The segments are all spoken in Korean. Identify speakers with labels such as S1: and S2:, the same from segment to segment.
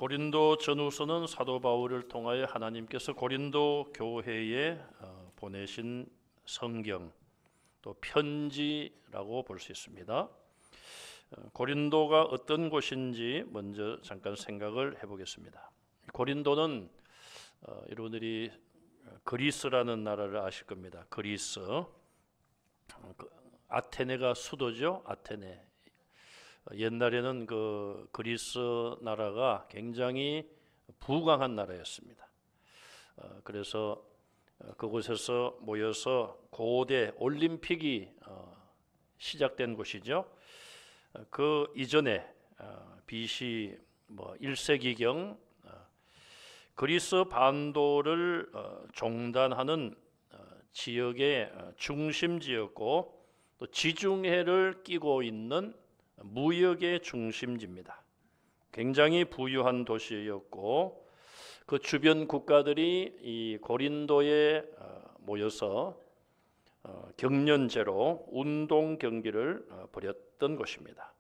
S1: 고린도 전후서는 사도 바울을 통하여 하나님께서 고린도 교회에 보내신 성경, 또 편지라고 볼 수 있습니다. 고린도가 어떤 곳인지 먼저 잠깐 생각을 해보겠습니다. 고린도는 여러분들이 그리스라는 나라를 아실 겁니다. 그리스, 아테네가 수도죠. 아테네. 옛날에는 그 그리스 나라가 굉장히 부강한 나라였습니다. 그래서 그곳에서 모여서 고대 올림픽이 시작된 곳이죠. 그 이전에 BC 1세기경 그리스 반도를 종단하는 지역의 중심지였고, 또 지중해를 끼고 있는 무역의 중심지입니다. 굉장히 부유한 도시였고, 그 주변 국가들이 이 고린도에 모여서 경연제로 운동 경기를 벌였던 곳입니다.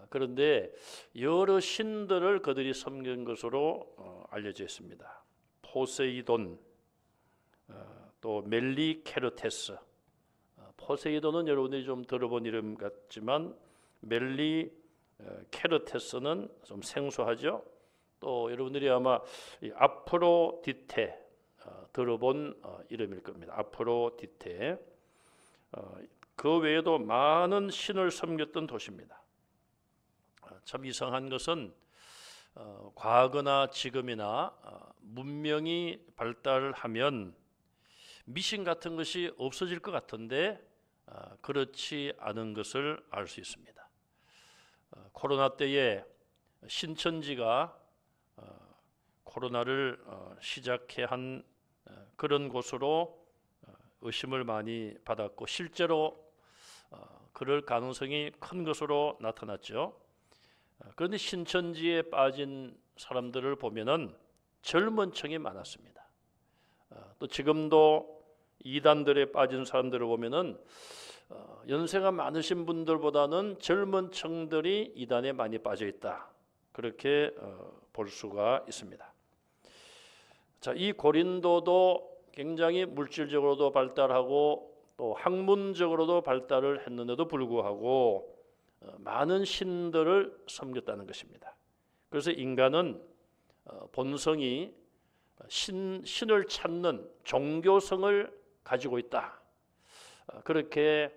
S1: 그런데 여러 신들을 그들이 섬긴 것으로 알려져 있습니다. 포세이돈, 또 멜리케르테스. 포세이돈은 여러분들이 좀 들어본 이름 같지만 멜리케르테스는 좀 생소하죠. 또 여러분들이 아마 아프로디테 들어본 이름일 겁니다. 아프로디테. 그 외에도 많은 신을 섬겼던 도시입니다. 참 이상한 것은 과거나 지금이나 문명이 발달하면 미신 같은 것이 없어질 것 같은데 그렇지 않은 것을 알 수 있습니다. 코로나 때에 신천지가 코로나를 시작해 한 그런 곳으로 의심을 많이 받았고, 실제로 그럴 가능성이 큰 것으로 나타났죠. 그런데 신천지에 빠진 사람들을 보면은 젊은 층이 많았습니다. 또 지금도 이단들에 빠진 사람들을 보면은 연세가 많으신 분들보다는 젊은 층들이 이단에 많이 빠져 있다, 그렇게 볼 수가 있습니다. 자, 이 고린도도 굉장히 물질적으로도 발달하고 또 학문적으로도 발달을 했는데도 불구하고 많은 신들을 섬겼다는 것입니다. 그래서 인간은 본성이 신을 찾는 종교성을 가지고 있다, 그렇게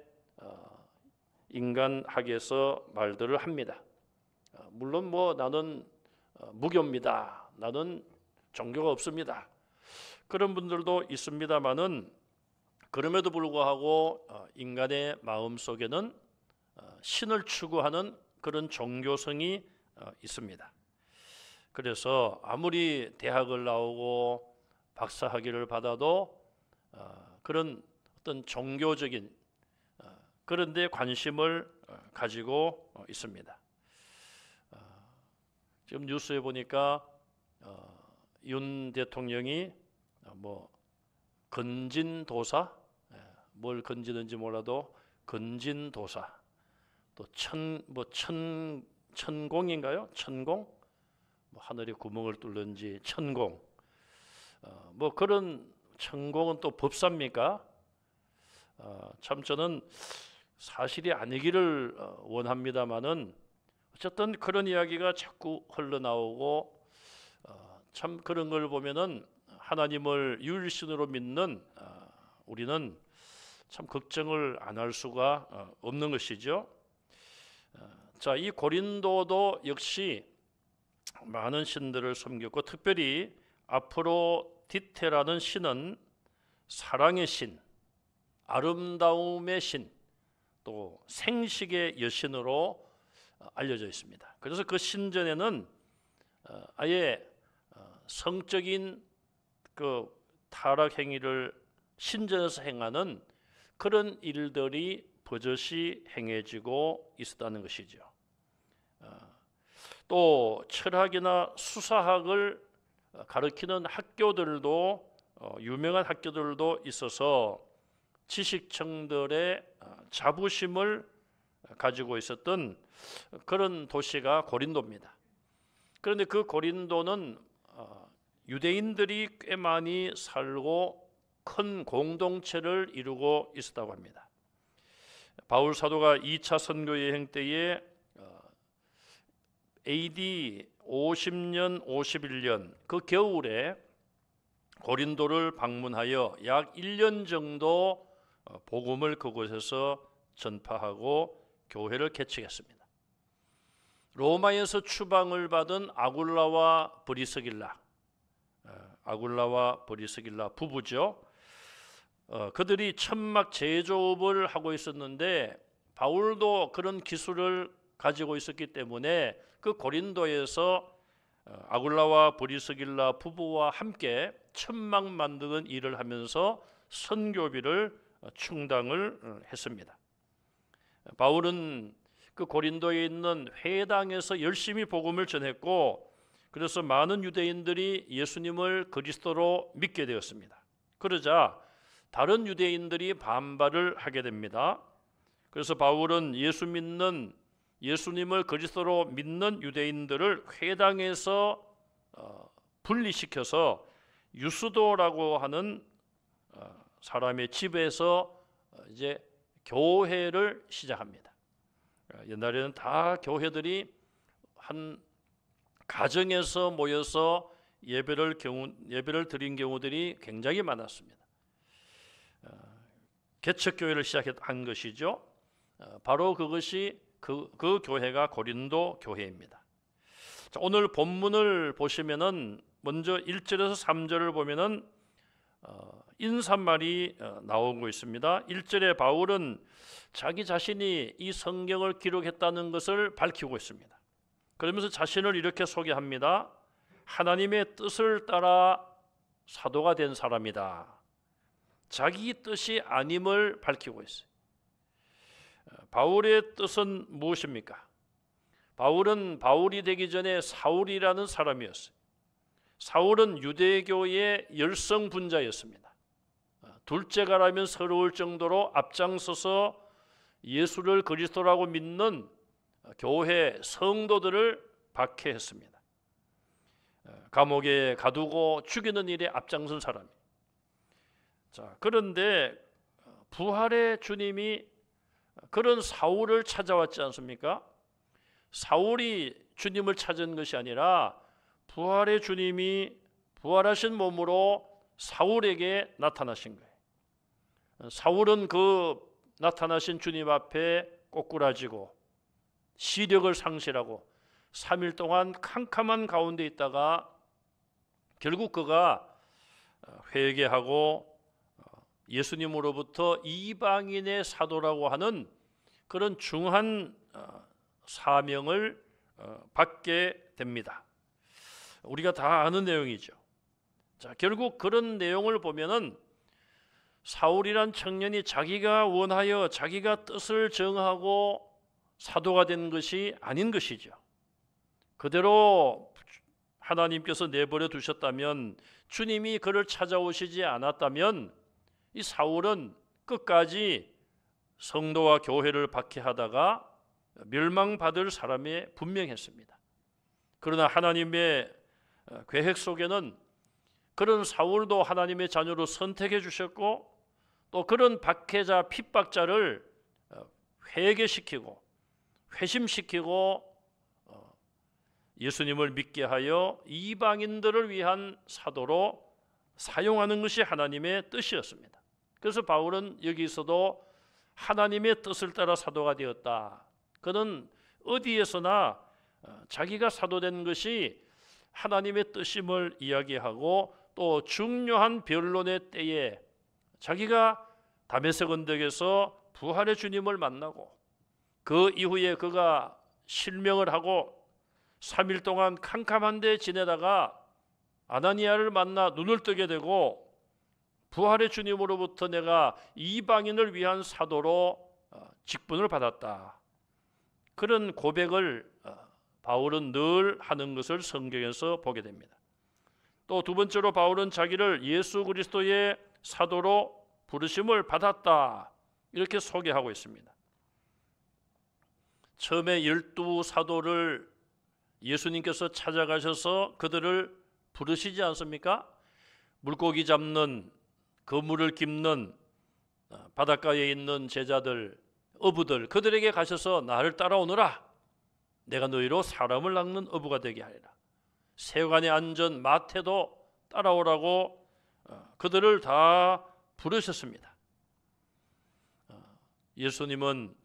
S1: 인간학에서 말들을 합니다. 물론 나는 무교입니다, 나는 종교가 없습니다, 그런 분들도 있습니다만은, 그럼에도 불구하고 인간의 마음 속에는 신을 추구하는 그런 종교성이 있습니다. 그래서 아무리 대학을 나오고 박사학위를 받아도 그런 어떤 종교적인 그런 데 관심을 가지고 있습니다. 지금 뉴스에 보니까 윤 대통령이 건진도사, 뭘 건지는지 몰라도 건진도사, 또 천공인가요? 천공? 하늘에 구멍을 뚫는지 천공. 그런 천공은 또 법사입니까? 참 저는 사실이 아니기를 원합니다만은, 어쨌든 그런 이야기가 자꾸 흘러나오고, 참 그런 걸 보면은 하나님을 유일신으로 믿는 우리는 참 걱정을 안 할 수가 없는 것이죠. 자, 이 고린도도 역시 많은 신들을 섬겼고, 특별히 아프로디테라는 신은 사랑의 신, 아름다움의 신, 또 생식의 여신으로 알려져 있습니다. 그래서 그 신전에는 아예 성적인 그 타락 행위를 신전에서 행하는 그런 일들이 버젓이 행해지고 있었다는 것이죠. 또 철학이나 수사학을 가르치는 학교들도 유명한 학교들도 있어서 지식층들의 자부심을 가지고 있었던 그런 도시가 고린도입니다. 그런데 그 고린도는 유대인들이 꽤 많이 살고 큰 공동체를 이루고 있었다고 합니다. 바울 사도가 2차 선교 여행 때에 AD 50년, 51년 그 겨울에 고린도를 방문하여 약 1년 정도 복음을 그곳에서 전파하고 교회를 개척했습니다. 로마에서 추방을 받은 아굴라와 브리스길라 부부죠. 그들이 천막 제조업을 하고 있었는데 바울도 그런 기술을 가지고 있었기 때문에 그 고린도에서 아굴라와 브리스길라 부부와 함께 천막 만드는 일을 하면서 선교비를 충당을 했습니다. 바울은 그 고린도에 있는 회당에서 열심히 복음을 전했고 그래서 많은 유대인들이 예수님을 그리스도로 믿게 되었습니다. 그러자 다른 유대인들이 반발을 하게 됩니다. 그래서 바울은 예수님을 그리스도로 믿는 유대인들을 회당에서 분리시켜서 유스도라고 하는 사람의 집에서 이제 교회를 시작합니다. 옛날에는 다 교회들이 한 가정에서 모여서 예배를 드린 경우들이 굉장히 많았습니다. 개척교회를 시작한 것이죠. 바로 그것이 그 교회가 고린도 교회입니다. 자, 오늘 본문을 보시면은 먼저 1절에서 3절을 보면은 인사말이 나오고 있습니다. 1절에 바울은 자기 자신이 이 성경을 기록했다는 것을 밝히고 있습니다. 그러면서 자신을 이렇게 소개합니다. 하나님의 뜻을 따라 사도가 된 사람이다. 자기 뜻이 아님을 밝히고 있어요. 바울의 뜻은 무엇입니까? 바울은 바울이 되기 전에 사울이라는 사람이었어요. 사울은 유대교의 열성분자였습니다. 둘째가라면 서러울 정도로 앞장서서 예수를 그리스도라고 믿는 교회 성도들을 박해했습니다. 감옥에 가두고 죽이는 일에 앞장선 사람이에요. 자, 그런데 부활의 주님이 그런 사울을 찾아왔지 않습니까? 사울이 주님을 찾은 것이 아니라 부활의 주님이 부활하신 몸으로 사울에게 나타나신 거예요. 사울은 그 나타나신 주님 앞에 꼬꾸라지고 시력을 상실하고 3일 동안 캄캄한 가운데 있다가 결국 그가 회개하고 예수님으로부터 이방인의 사도라고 하는 그런 중한 사명을 받게 됩니다. 우리가 다 아는 내용이죠. 자, 결국 그런 내용을 보면은 사울이란 청년이 자기가 원하여 자기가 뜻을 정하고 사도가 된 것이 아닌 것이죠. 그대로 하나님께서 내버려 두셨다면, 주님이 그를 찾아오시지 않았다면 이 사울은 끝까지 성도와 교회를 박해하다가 멸망받을 사람이 분명했습니다. 그러나 하나님의 계획 속에는 그런 사울도 하나님의 자녀로 선택해 주셨고, 또 그런 박해자, 핍박자를 회개시키고 회심시키고 예수님을 믿게 하여 이방인들을 위한 사도로 사용하는 것이 하나님의 뜻이었습니다. 그래서 바울은 여기서도 하나님의 뜻을 따라 사도가 되었다. 그는 어디에서나 자기가 사도된 것이 하나님의 뜻임을 이야기하고, 또 중요한 변론의 때에 자기가 다메섹 언덕에서 부활의 주님을 만나고 그 이후에 그가 실명을 하고 3일 동안 캄캄한 데 지내다가 아나니아를 만나 눈을 뜨게 되고, 부활의 주님으로부터 내가 이방인을 위한 사도로 직분을 받았다. 그런 고백을 바울은 늘 하는 것을 성경에서 보게 됩니다. 또 두 번째로 바울은 자기를 예수 그리스도의 사도로 부르심을 받았다, 이렇게 소개하고 있습니다. 처음에 12 사도를 예수님께서 찾아가셔서 그들을 부르시지 않습니까? 물고기 잡는, 그물을 깁는 바닷가에 있는 제자들, 어부들, 그들에게 가셔서 나를 따라오너라. 내가 너희로 사람을 낚는 어부가 되게 하리라. 세관의 안전 마태도 따라오라고 그들을 다 부르셨습니다. 예수님은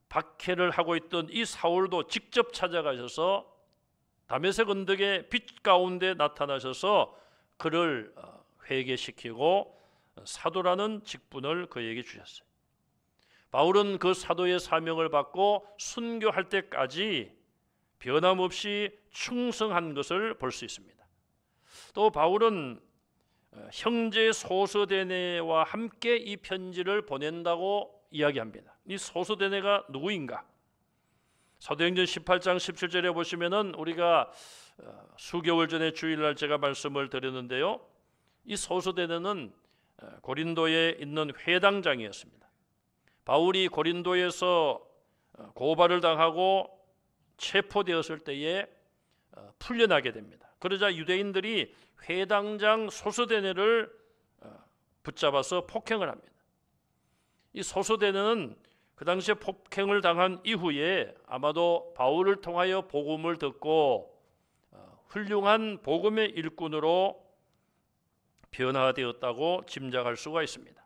S1: 박해를 하고 있던 이 사울도 직접 찾아가셔서 다메섹 언덕의 빛 가운데 나타나셔서 그를 회개시키고 사도라는 직분을 그에게 주셨어요. 바울은 그 사도의 사명을 받고 순교할 때까지 변함없이 충성한 것을 볼 수 있습니다. 또 바울은 형제 소서데네와 함께 이 편지를 보낸다고 이야기합니다. 이 소서데네가 누구인가? 사도행전 18장 17절에 보시면은 우리가 수개월 전에 주일날 제가 말씀을 드렸는데요. 이 소서데네는 고린도에 있는 회당장이었습니다. 바울이 고린도에서 고발을 당하고 체포되었을 때에 풀려나게 됩니다. 그러자 유대인들이 회당장 소서데네를 붙잡아서 폭행을 합니다. 이 소서데네는 그 당시에 폭행을 당한 이후에 아마도 바울을 통하여 복음을 듣고 훌륭한 복음의 일꾼으로 변화되었다고 짐작할 수가 있습니다.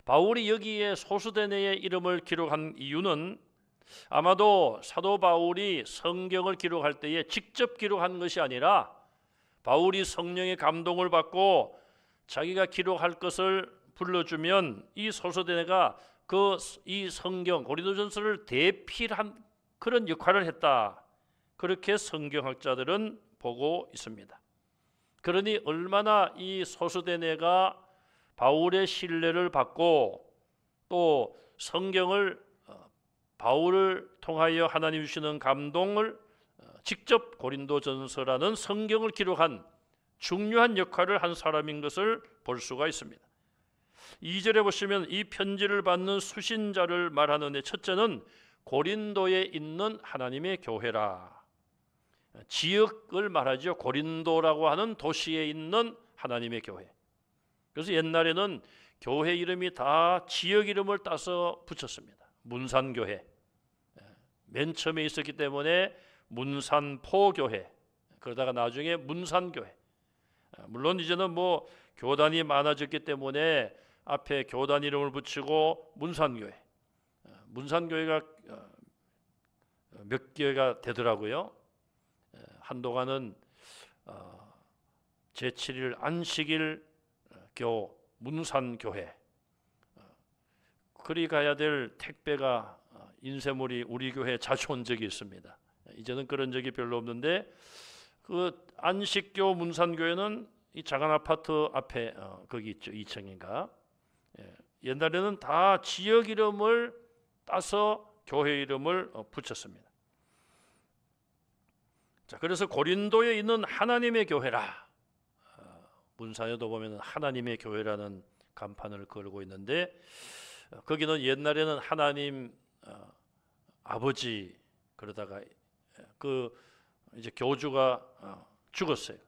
S1: 바울이 여기에 소서데네의 이름을 기록한 이유는 아마도 사도 바울이 성경을 기록할 때에 직접 기록한 것이 아니라 바울이 성령의 감동을 받고 자기가 기록할 것을 불러주면 이 소서데네가 이 성경 고린도전서를 대필한 그런 역할을 했다. 그렇게 성경학자들은 보고 있습니다. 그러니 얼마나 이 소서데네가 바울의 신뢰를 받고 또 성경을 바울을 통하여 하나님 주시는 감동을 직접 고린도전서라는 성경을 기록한 중요한 역할을 한 사람인 것을 볼 수가 있습니다. 2절에 보시면 이 편지를 받는 수신자를 말하는데 첫째는 고린도에 있는 하나님의 교회라. 지역을 말하죠. 고린도라고 하는 도시에 있는 하나님의 교회. 그래서 옛날에는 교회 이름이 다 지역 이름을 따서 붙였습니다. 문산교회. 맨 처음에 있었기 때문에 문산포교회. 그러다가 나중에 문산교회. 물론 이제는 뭐 교단이 많아졌기 때문에 앞에 교단 이름을 붙이고 문산교회. 문산교회가 몇 개가 되더라고요. 한동안은 제7일 안식일 교 문산교회. 그리 가야 될 택배가 인쇄물이 우리 교회에 자주 온 적이 있습니다. 이제는 그런 적이 별로 없는데 그 안식교 문산교회는 이 작은 아파트 앞에 거기 있죠. 2층인가. 옛날에는 다 지역 이름을 따서 교회 이름을 붙였습니다. 자, 그래서 고린도에 있는 하나님의 교회라. 문산에도 보면 하나님의 교회라는 간판을 걸고 있는데 거기는 옛날에는 하나님 아버지 그러다가 그 이제 교주가 죽었어요.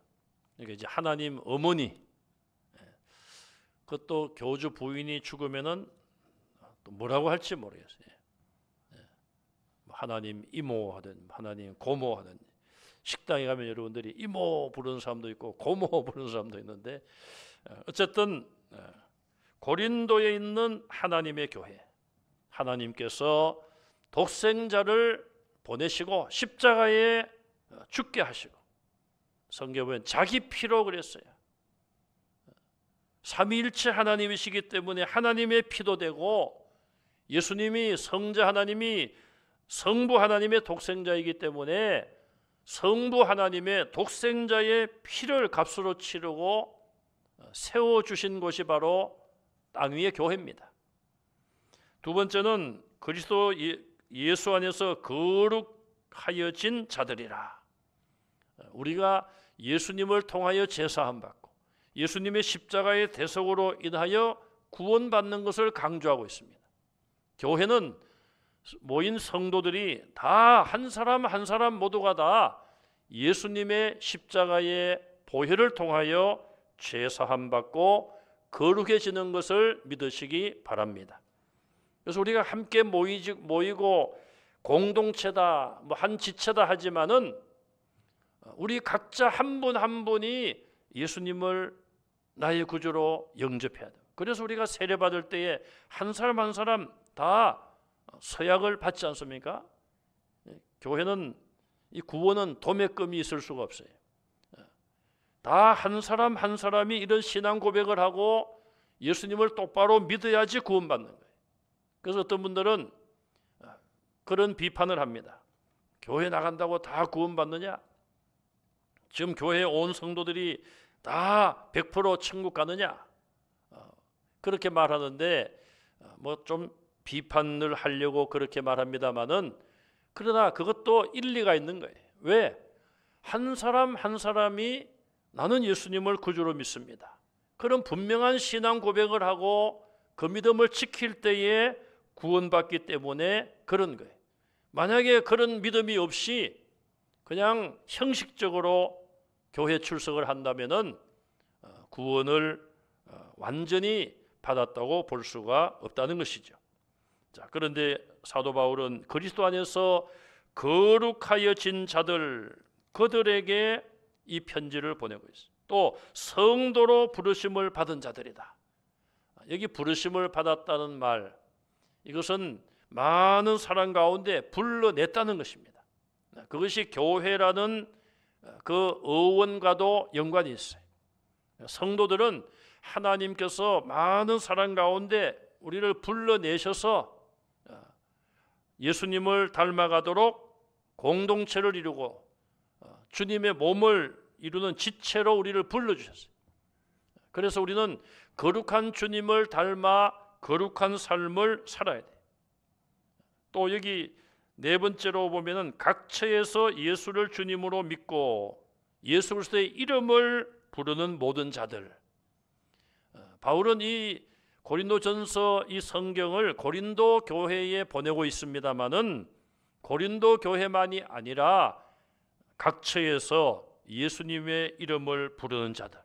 S1: 그러니까 이제 하나님 어머니 그것도 교주 부인이 죽으면은 또 뭐라고 할지 모르겠어요. 하나님 이모 하든 하나님 고모 하든 식당에 가면 여러분들이 이모 부르는 사람도 있고 고모 부르는 사람도 있는데 어쨌든 고린도에 있는 하나님의 교회 하나님께서 독생자를 보내시고 십자가에 죽게 하시고 성경에 보면 자기 피로 그랬어요. 삼위일체 하나님이시기 때문에 하나님의 피도 되고 예수님이 성자 하나님이 성부 하나님의 독생자이기 때문에 성부 하나님의 독생자의 피를 값으로 치르고 세워주신 곳이 바로 땅 위의 교회입니다. 두 번째는 그리스도 예수 안에서 거룩하여진 자들이라. 우리가 예수님을 통하여 제사함 받고 예수님의 십자가의 대속으로 인하여 구원받는 것을 강조하고 있습니다. 교회는 모인 성도들이 다 한 사람 한 사람 모두가 다 예수님의 십자가의 보혈을 통하여 죄 사함 받고 거룩해지는 것을 믿으시기 바랍니다. 그래서 우리가 함께 모이고 공동체다, 한 지체다 하지만은 우리 각자 한 분 한 분이 예수님을 나의 구주로 영접해야 돼요. 그래서 우리가 세례 받을 때에 한 사람 한 사람 다 서약을 받지 않습니까? 교회는 이 구원은 도매금이 있을 수가 없어요. 다 한 사람 한 사람이 이런 신앙 고백을 하고 예수님을 똑바로 믿어야지 구원받는 거예요. 그래서 어떤 분들은 그런 비판을 합니다. 교회 나간다고 다 구원받느냐? 지금 교회에 온 성도들이 다 100% 천국 가느냐? 그렇게 말하는데 뭐 좀 비판을 하려고 그렇게 말합니다만은, 그러나 그것도 일리가 있는 거예요. 왜? 한 사람 한 사람이 나는 예수님을 구주로 믿습니다, 그런 분명한 신앙 고백을 하고 그 믿음을 지킬 때에 구원받기 때문에 그런 거예요. 만약에 그런 믿음이 없이 그냥 형식적으로 교회 출석을 한다면은 구원을 완전히 받았다고 볼 수가 없다는 것이죠. 자, 그런데 사도 바울은 그리스도 안에서 거룩하여진 자들, 그들에게 이 편지를 보내고 있어요. 또 성도로 부르심을 받은 자들이다. 여기 부르심을 받았다는 말, 이것은 많은 사람 가운데 불러냈다는 것입니다. 그것이 교회라는 그 어원과도 연관이 있어요. 성도들은 하나님께서 많은 사람 가운데 우리를 불러내셔서 예수님을 닮아가도록 공동체를 이루고 주님의 몸을 이루는 지체로 우리를 불러주셨어요. 그래서 우리는 거룩한 주님을 닮아 거룩한 삶을 살아야 돼요. 또 여기 네 번째로 보면은 각처에서 예수를 주님으로 믿고 예수 그리스도의 이름을 부르는 모든 자들. 바울은 이 고린도전서 이 성경을 고린도 교회에 보내고 있습니다마는 고린도 교회만이 아니라 각처에서 예수님의 이름을 부르는 자들,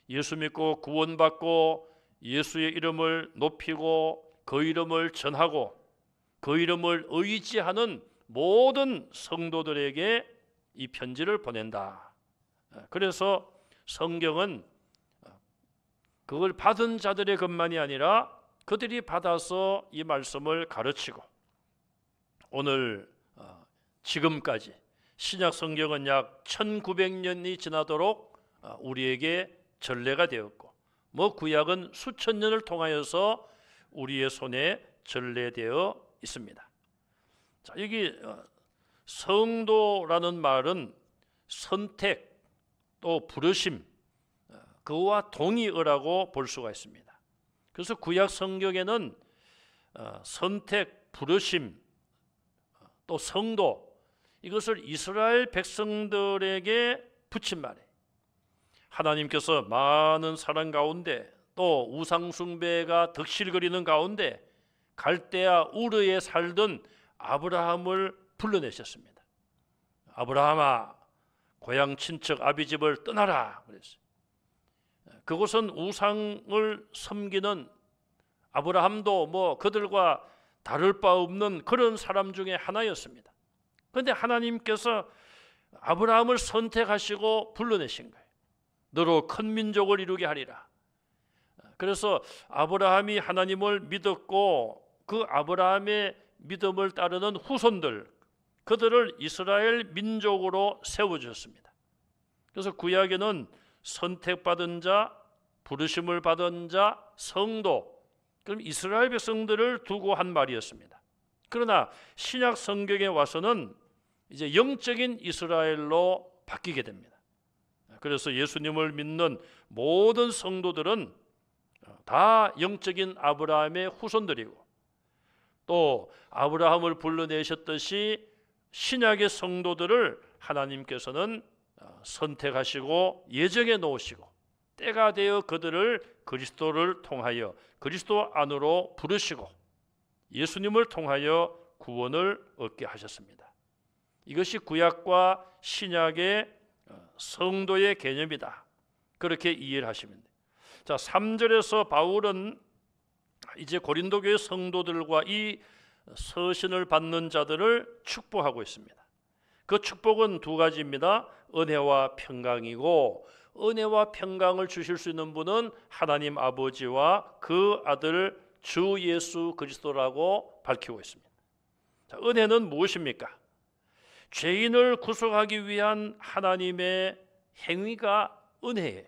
S1: 예수 믿고 구원받고 예수의 이름을 높이고 그 이름을 전하고 그 이름을 의지하는 모든 성도들에게 이 편지를 보낸다. 그래서 성경은 그걸 받은 자들의 것만이 아니라 그들이 받아서 이 말씀을 가르치고 오늘 지금까지 신약 성경은 약 1900년이 지나도록 우리에게 전례가 되었고 구약은 수천 년을 통하여서 우리의 손에 전례되어 있습니다. 자, 여기 성도라는 말은 선택 또 부르심, 그와 동의어라고 볼 수가 있습니다. 그래서 구약 성경에는 선택, 부르심, 또 성도, 이것을 이스라엘 백성들에게 붙인 말이에요. 하나님께서 많은 사람 가운데 또 우상 숭배가 덕실거리는 가운데 갈대아 우르에 살던 아브라함을 불러내셨습니다. 아브라함아, 고향 친척 아비집을 떠나라 그랬어요. 그곳은 우상을 섬기는, 아브라함도 그들과 다를 바 없는 그런 사람 중에 하나였습니다. 그런데 하나님께서 아브라함을 선택하시고 불러내신 거예요. 너로 큰 민족을 이루게 하리라. 그래서 아브라함이 하나님을 믿었고 그 아브라함의 믿음을 따르는 후손들, 그들을 이스라엘 민족으로 세워주셨습니다. 그래서 구약에는 선택받은 자, 부르심을 받은 자, 성도, 그럼 이스라엘 백성들을 두고 한 말이었습니다. 그러나 신약 성경에 와서는 이제 영적인 이스라엘로 바뀌게 됩니다. 그래서 예수님을 믿는 모든 성도들은 다 영적인 아브라함의 후손들이고 또 아브라함을 불러내셨듯이 신약의 성도들을 하나님께서는 선택하시고 예정해 놓으시고 때가 되어 그들을 그리스도를 통하여 그리스도 안으로 부르시고 예수님을 통하여 구원을 얻게 하셨습니다. 이것이 구약과 신약의 성도의 개념이다. 그렇게 이해를 하시면 돼요. 자, 3절에서 바울은 이제 고린도 교회 성도들과 이 서신을 받는 자들을 축복하고 있습니다. 그 축복은 두 가지입니다. 은혜와 평강이고, 은혜와 평강을 주실 수 있는 분은 하나님 아버지와 그 아들 주 예수 그리스도라고 밝히고 있습니다. 자, 은혜는 무엇입니까? 죄인을 구속하기 위한 하나님의 행위가 은혜예요.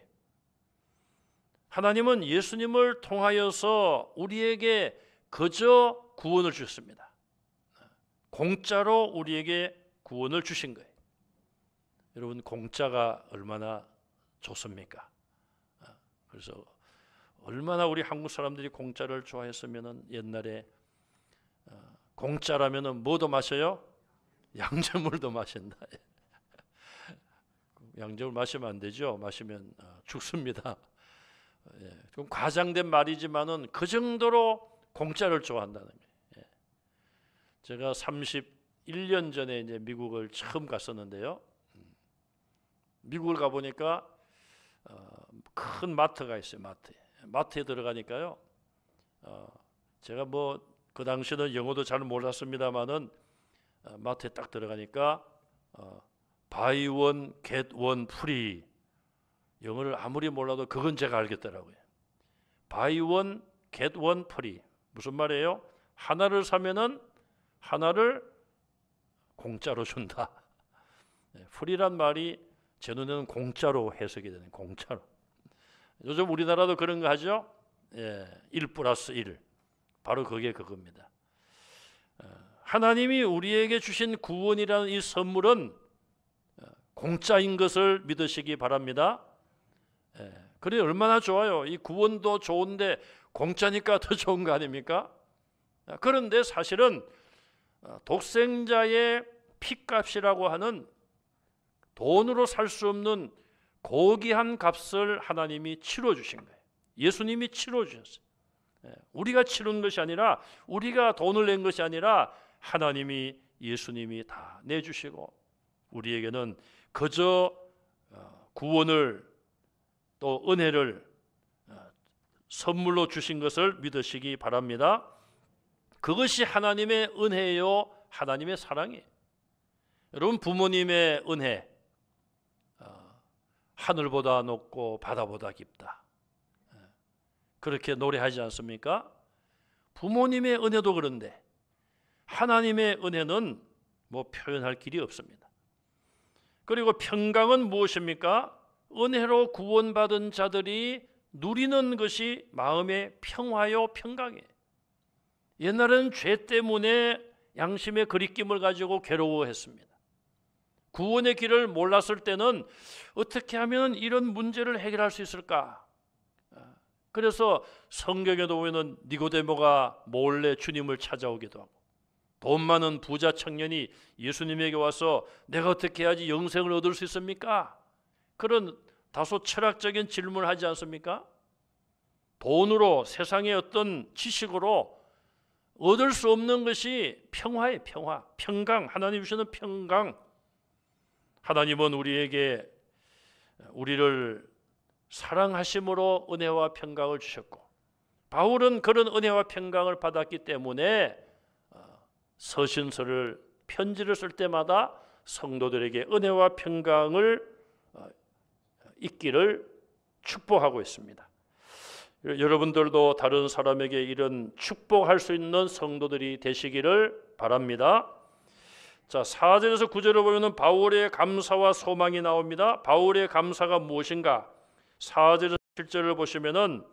S1: 하나님은 예수님을 통하여서 우리에게 그저 구원을 주셨습니다. 공짜로 우리에게 구원을 주신 거예요. 여러분, 공짜가 얼마나 좋습니까? 그래서 얼마나 우리 한국 사람들이 공짜를 좋아했으면 옛날에 공짜라면 뭐도 마셔요? 양주물도 마신다. 양주물 마시면 안 되죠. 마시면 죽습니다. 좀 과장된 말이지만은 그 정도로 공짜를 좋아한다는 거예요. 제가 31년 전에 이제 미국을 처음 갔었는데요. 미국을 가 보니까 큰 마트가 있어요. 마트에 들어가니까요. 제가 뭐 그 당시는 영어도 잘 몰랐습니다만은 마트에 딱 들어가니까 buy one get one free, 영어를 아무리 몰라도 그건 제가 알겠더라고요. buy one get one free 무슨 말이에요? 하나를 사면은 하나를 공짜로 준다. free란 말이 제 눈에는 공짜로 해석이 되는, 공짜로. 요즘 우리나라도 그런 거 하죠. 1 플러스 1, 바로 그겁니다. 하나님이 우리에게 주신 구원이라는 이 선물은 공짜인 것을 믿으시기 바랍니다. 그래, 얼마나 좋아요. 이 구원도 좋은데 공짜니까 더 좋은 거 아닙니까? 그런데 사실은 독생자의 피값이라고 하는 돈으로 살 수 없는 고귀한 값을 하나님이 치러 주신 거예요. 예수님이 치러 주셨어요. 우리가 치른 것이 아니라, 우리가 돈을 낸 것이 아니라 하나님이, 예수님이 다 내주시고 우리에게는 그저 구원을, 또 은혜를 선물로 주신 것을 믿으시기 바랍니다. 그것이 하나님의 은혜요, 하나님의 사랑이에요. 여러분, 부모님의 은혜, 하늘보다 높고 바다보다 깊다, 그렇게 노래하지 않습니까? 부모님의 은혜도 그런데 하나님의 은혜는 뭐 표현할 길이 없습니다. 그리고 평강은 무엇입니까? 은혜로 구원받은 자들이 누리는 것이 마음의 평화요, 평강이에요. 옛날에는 죄 때문에 양심의 거리낌을 가지고 괴로워했습니다. 구원의 길을 몰랐을 때는 어떻게 하면 이런 문제를 해결할 수 있을까? 그래서 성경에도 보면 니고데모가 몰래 주님을 찾아오기도 하고, 돈 많은 부자 청년이 예수님에게 와서 내가 어떻게 해야지 영생을 얻을 수 있습니까? 그런 다소 철학적인 질문을 하지 않습니까? 돈으로, 세상의 어떤 지식으로 얻을 수 없는 것이 평화예요. 평화, 평강, 하나님 주시는 평강. 하나님은 우리를 사랑하심으로 은혜와 평강을 주셨고, 바울은 그런 은혜와 평강을 받았기 때문에 서신서를, 편지를 쓸 때마다 성도들에게 은혜와 평강을 있기를 축복하고 있습니다. 여러분들도 다른 사람에게 이런 축복할 수 있는 성도들이 되시기를 바랍니다. 자, 4절에서 9절을 보면 바울의 감사와 소망이 나옵니다. 바울의 감사가 무엇인가? 4절에서 7절을 보시면은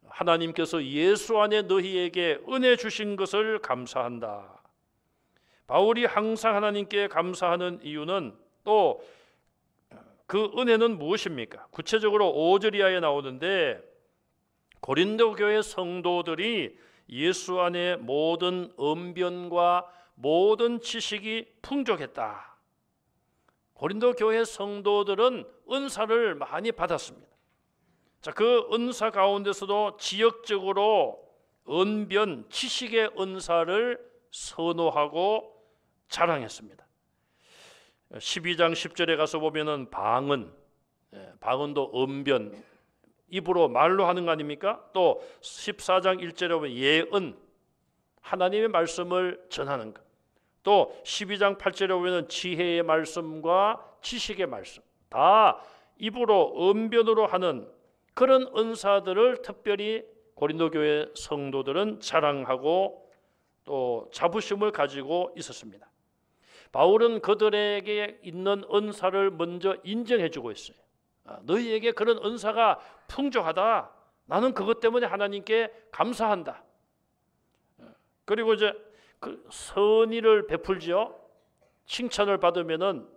S1: 하나님께서 예수 안에 너희에게 은혜 주신 것을 감사한다. 바울이 항상 하나님께 감사하는 이유는, 또 그 은혜는 무엇입니까? 구체적으로 5절 이하에 나오는데, 고린도 교회 성도들이 예수 안에 모든 언변과 모든 지식이 풍족했다. 고린도 교회 성도들은 은사를 많이 받았습니다. 자, 그 은사 가운데서도 지역적으로 언변, 지식의 은사를 선호하고 자랑했습니다. 12장 10절에 가서 보면은 방언, 방언도 언변, 입으로 말로 하는 거 아닙니까? 또 14장 1절에 보면 예언, 하나님의 말씀을 전하는 것. 또 12장 8절에 보면 지혜의 말씀과 지식의 말씀, 다 입으로 언변으로 하는 그런 은사들을 특별히 고린도 교회 성도들은 자랑하고 또 자부심을 가지고 있었습니다. 바울은 그들에게 있는 은사를 먼저 인정해주고 있어요. 너희에게 그런 은사가 풍족하다. 나는 그것 때문에 하나님께 감사한다. 그리고 이제 그 선의를 베풀죠. 칭찬을 받으면은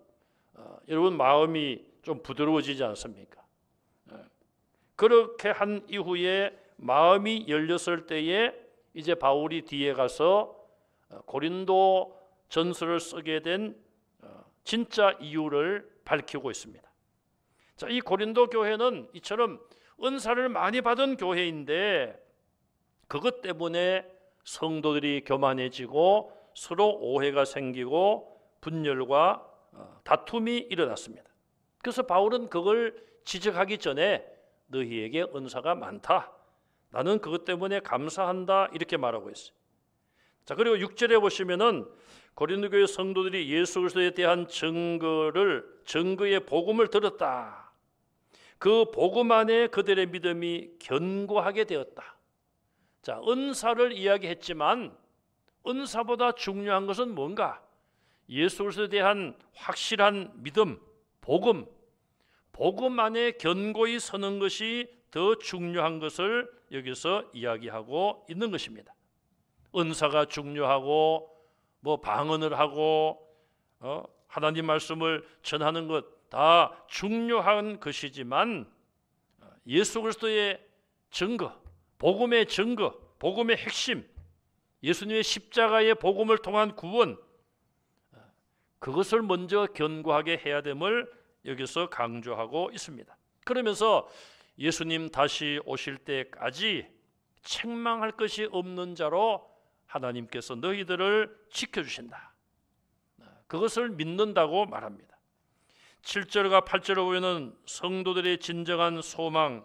S1: 여러분 마음이 좀 부드러워지지 않습니까? 그렇게 한 이후에 마음이 열렸을 때에 이제 바울이 뒤에 가서 고린도 전서를 쓰게 된 진짜 이유를 밝히고 있습니다. 자, 이 고린도 교회는 이처럼 은사를 많이 받은 교회인데 그것 때문에 성도들이 교만해지고 서로 오해가 생기고 분열과 다툼이 일어났습니다. 그래서 바울은 그걸 지적하기 전에 너희에게 은사가 많다. 나는 그것 때문에 감사한다. 이렇게 말하고 있어요. 자, 그리고 6절에 보시면은 고린도 교회 성도들이 예수 그리스도에 대한 증거의 복음을 들었다. 그 복음 안에 그들의 믿음이 견고하게 되었다. 자, 은사를 이야기했지만 은사보다 중요한 것은 뭔가? 예수 그리스도에 대한 확실한 믿음, 복음 안에 견고히 서는 것이 더 중요한 것을 여기서 이야기하고 있는 것입니다. 은사가 중요하고 뭐 방언을 하고 하나님 말씀을 전하는 것 다 중요한 것이지만 예수 그리스도의 증거, 복음의 증거, 복음의 핵심, 예수님의 십자가의 복음을 통한 구원, 그것을 먼저 견고하게 해야 됨을 여기서 강조하고 있습니다. 그러면서 예수님 다시 오실 때까지 책망할 것이 없는 자로 하나님께서 너희들을 지켜주신다. 그것을 믿는다고 말합니다. 7절과 8절을 보면 성도들의 진정한 소망,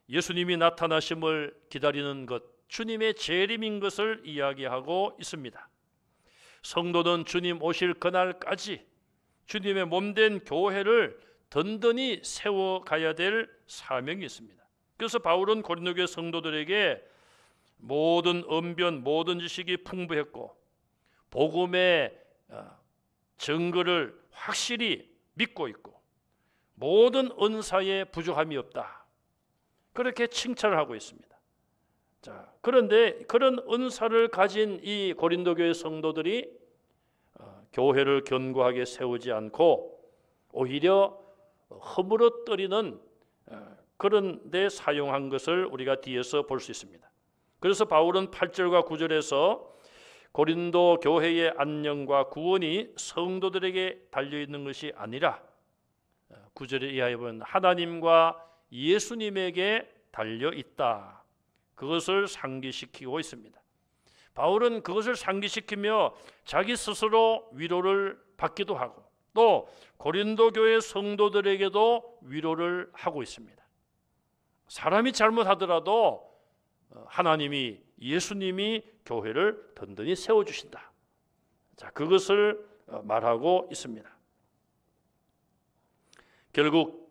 S1: 예수님이 나타나심을 기다리는 것, 주님의 재림인 것을 이야기하고 있습니다. 성도는 주님 오실 그날까지 주님의 몸된 교회를 든든히 세워가야 될 사명이 있습니다. 그래서 바울은 고린도 교회 성도들에게 모든 언변, 모든 지식이 풍부했고 복음의 증거를 확실히 믿고 있고 모든 은사에 부족함이 없다. 그렇게 칭찬을 하고 있습니다. 자, 그런데 그런 은사를 가진 이 고린도 교회 성도들이 교회를 견고하게 세우지 않고 오히려 허물어뜨리는 그런 데 사용한 것을 우리가 뒤에서 볼 수 있습니다. 그래서 바울은 8절과 9절에서 고린도 교회의 안녕과 구원이 성도들에게 달려있는 것이 아니라 9절에 이하에 보면 하나님과 예수님에게 달려있다. 그것을 상기시키고 있습니다. 바울은 그것을 상기시키며 자기 스스로 위로를 받기도 하고 또 고린도 교회 성도들에게도 위로를 하고 있습니다. 사람이 잘못하더라도 하나님이 예수님이 교회를 든든히 세워주신다. 자, 그것을 말하고 있습니다. 결국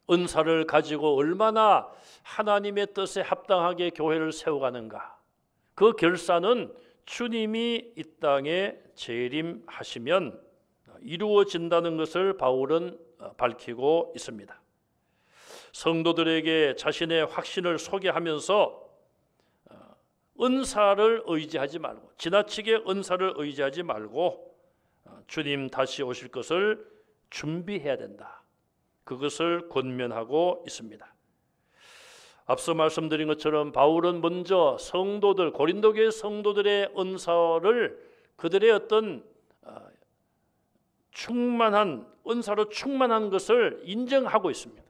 S1: 은사를 가지고 얼마나 하나님의 뜻에 합당하게 교회를 세워가는가, 그 결산은 주님이 이 땅에 재림하시면 이루어진다는 것을 바울은 밝히고 있습니다. 성도들에게 자신의 확신을 소개하면서 은사를 의지하지 말고, 지나치게 은사를 의지하지 말고 주님 다시 오실 것을 준비해야 된다. 그것을 권면하고 있습니다. 앞서 말씀드린 것처럼 바울은 먼저 성도들, 고린도 교회 성도들의 은사를 그들의 어떤 충만한 은사로 충만한 것을 인정하고 있습니다.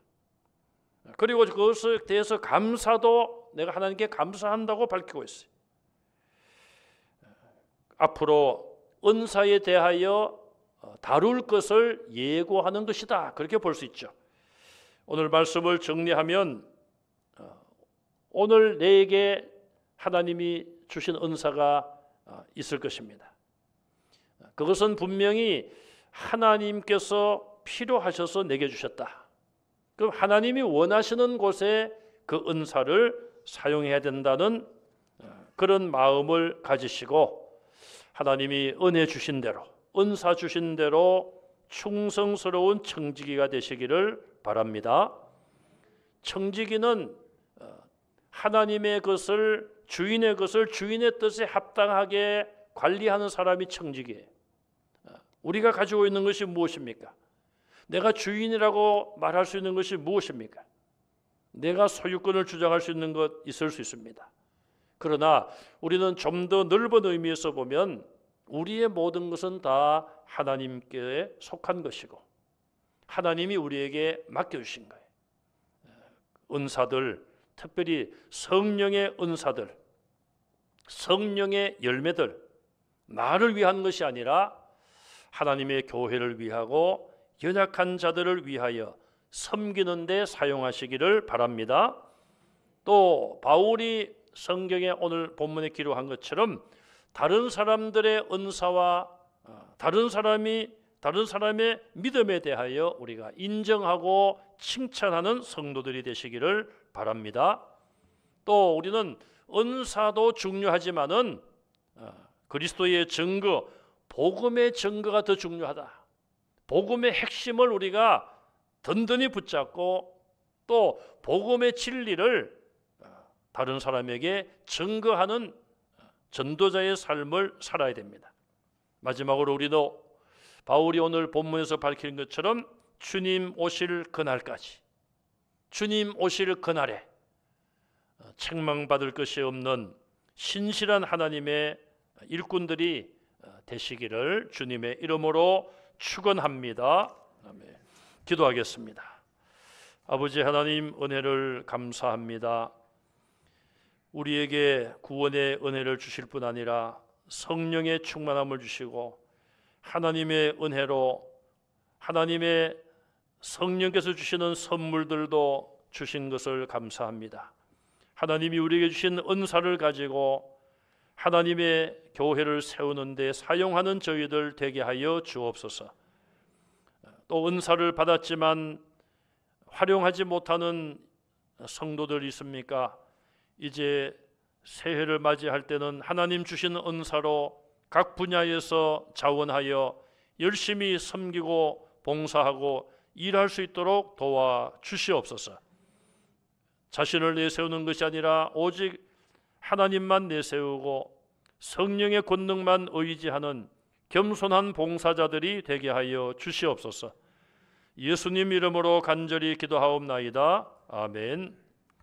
S1: 그리고 그것에 대해서 감사도 내가 하나님께 감사한다고 밝히고 있어요. 앞으로 은사에 대하여 다룰 것을 예고하는 것이다. 그렇게 볼 수 있죠. 오늘 말씀을 정리하면 오늘 내게 하나님이 주신 은사가 있을 것입니다. 그것은 분명히 하나님께서 필요하셔서 내게 주셨다. 그럼 하나님이 원하시는 곳에 그 은사를 사용해야 된다는 그런 마음을 가지시고 하나님이 은혜 주신 대로, 은사 주신 대로 충성스러운 청지기가 되시기를 바랍니다. 청지기는 하나님의 것을, 주인의 것을 주인의 뜻에 합당하게 관리하는 사람이 청지기예요. 우리가 가지고 있는 것이 무엇입니까? 내가 주인이라고 말할 수 있는 것이 무엇입니까? 내가 소유권을 주장할 수 있는 것 있을 수 있습니다. 그러나 우리는 좀 더 넓은 의미에서 보면 우리의 모든 것은 다 하나님께 속한 것이고 하나님이 우리에게 맡겨주신 거예요. 은사들, 특별히 성령의 은사들, 성령의 열매들, 나를 위한 것이 아니라 하나님의 교회를 위하고 연약한 자들을 위하여 섬기는 데 사용하시기를 바랍니다. 또 바울이 성경에 오늘 본문에 기록한 것처럼 다른 사람들의 은사와 다른 사람의 믿음에 대하여 우리가 인정하고 칭찬하는 성도들이 되시기를 바랍니다. 또 우리는 은사도 중요하지만은 그리스도의 증거, 복음의 증거가 더 중요하다. 복음의 핵심을 우리가 든든히 붙잡고 또 복음의 진리를 다른 사람에게 증거하는 전도자의 삶을 살아야 됩니다. 마지막으로 우리도 바울이 오늘 본문에서 밝힌 것처럼 주님 오실 그날까지, 주님 오실 그날에 책망받을 것이 없는 신실한 하나님의 일꾼들이 되시기를 주님의 이름으로 축원합니다. 아멘. 기도하겠습니다. 아버지 하나님, 은혜를 감사합니다. 우리에게 구원의 은혜를 주실 뿐 아니라 성령의 충만함을 주시고 하나님의 은혜로 하나님의 성령께서 주시는 선물들도 주신 것을 감사합니다. 하나님이 우리에게 주신 은사를 가지고 하나님의 교회를 세우는 데 사용하는 저희들 되게 하여 주옵소서. 또 은사를 받았지만 활용하지 못하는 성도들 있습니까? 이제 새해를 맞이할 때는 하나님 주신 은사로 각 분야에서 자원하여 열심히 섬기고 봉사하고 일할 수 있도록 도와주시옵소서. 자신을 내세우는 것이 아니라 오직 하나님만 내세우고 성령의 권능만 의지하는 겸손한 봉사자들이 되게 하여 주시옵소서. 예수님 이름으로 간절히 기도하옵나이다. 아멘.